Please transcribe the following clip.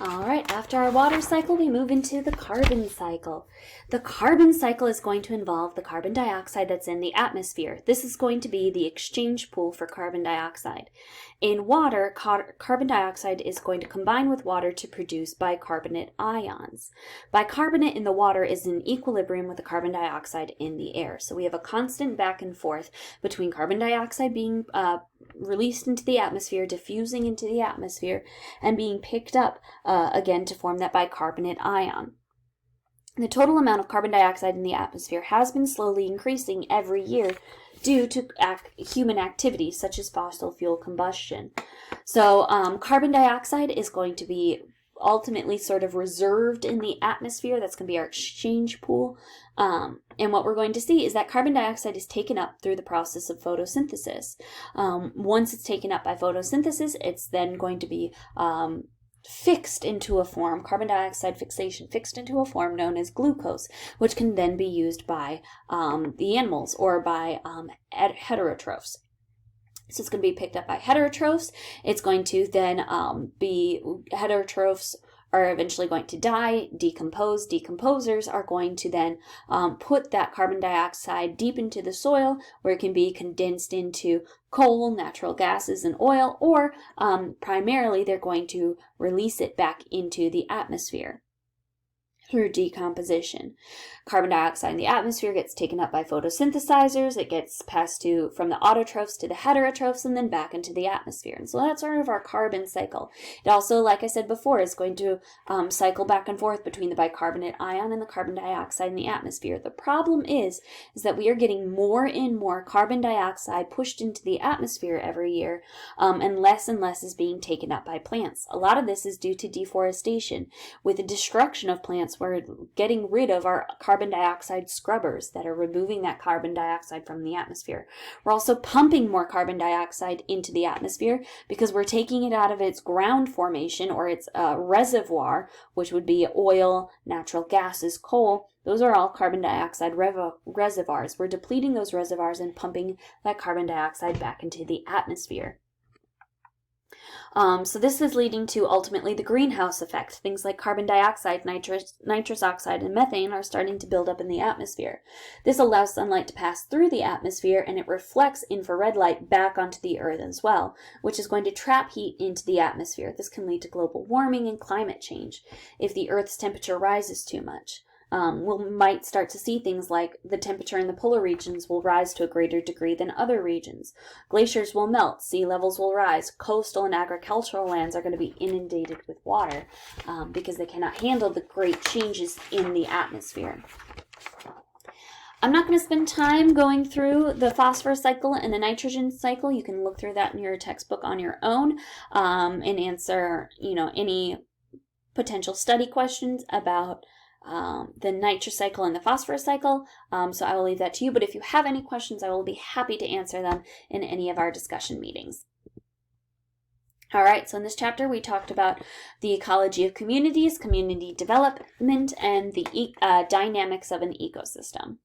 All right, after our water cycle, we move into the carbon cycle. The carbon cycle is going to involve the carbon dioxide that's in the atmosphere. This is going to be the exchange pool for carbon dioxide. In water, carbon dioxide is going to combine with water to produce bicarbonate ions. Bicarbonate in the water is in equilibrium with the carbon dioxide in the air. So we have a constant back and forth between carbon dioxide being released into the atmosphere, diffusing into the atmosphere, and being picked up again to form that bicarbonate ion. The total amount of carbon dioxide in the atmosphere has been slowly increasing every year due to human activities such as fossil fuel combustion. So carbon dioxide is going to be ultimately sort of reserved in the atmosphere. That's going to be our exchange pool. And what we're going to see is that carbon dioxide is taken up through the process of photosynthesis. Once it's taken up by photosynthesis, it's then going to be fixed into a form, carbon dioxide fixation, fixed into a form known as glucose, which can then be used by the animals or by heterotrophs. So it's going to be picked up by heterotrophs. It's going to then heterotrophs are eventually going to die, decompose. Decomposers are going to then put that carbon dioxide deep into the soil where it can be condensed into coal, natural gases, and oil, or primarily they're going to release it back into the atmosphere through decomposition. Carbon dioxide in the atmosphere gets taken up by photosynthesizers. It gets passed from the autotrophs to the heterotrophs and then back into the atmosphere. And so that's sort of our carbon cycle. It also, like I said before, is going to cycle back and forth between the bicarbonate ion and the carbon dioxide in the atmosphere. The problem is that we are getting more and more carbon dioxide pushed into the atmosphere every year, and less is being taken up by plants. A lot of this is due to deforestation. With the destruction of plants, we're getting rid of our carbon dioxide scrubbers that are removing that carbon dioxide from the atmosphere. We're also pumping more carbon dioxide into the atmosphere because we're taking it out of its ground formation or its reservoir, which would be oil, natural gases, coal. Those are all carbon dioxide reservoirs. We're depleting those reservoirs and pumping that carbon dioxide back into the atmosphere. So this is leading to ultimately the greenhouse effect. Things like carbon dioxide, nitrous oxide, and methane are starting to build up in the atmosphere. This allows sunlight to pass through the atmosphere and it reflects infrared light back onto the earth as well, which is going to trap heat into the atmosphere. This can lead to global warming and climate change if the Earth's temperature rises too much. We might start to see things like the temperature in the polar regions will rise to a greater degree than other regions. Glaciers will melt, sea levels will rise, coastal and agricultural lands are going to be inundated with water because they cannot handle the great changes in the atmosphere. I'm not going to spend time going through the phosphorus cycle and the nitrogen cycle. You can look through that in your textbook on your own and answer, any potential study questions about the nitrous cycle and the phosphorus cycle. So I will leave that to you. But if you have any questions, I will be happy to answer them in any of our discussion meetings. All right, so in this chapter, we talked about the ecology of communities, community development, and the dynamics of an ecosystem.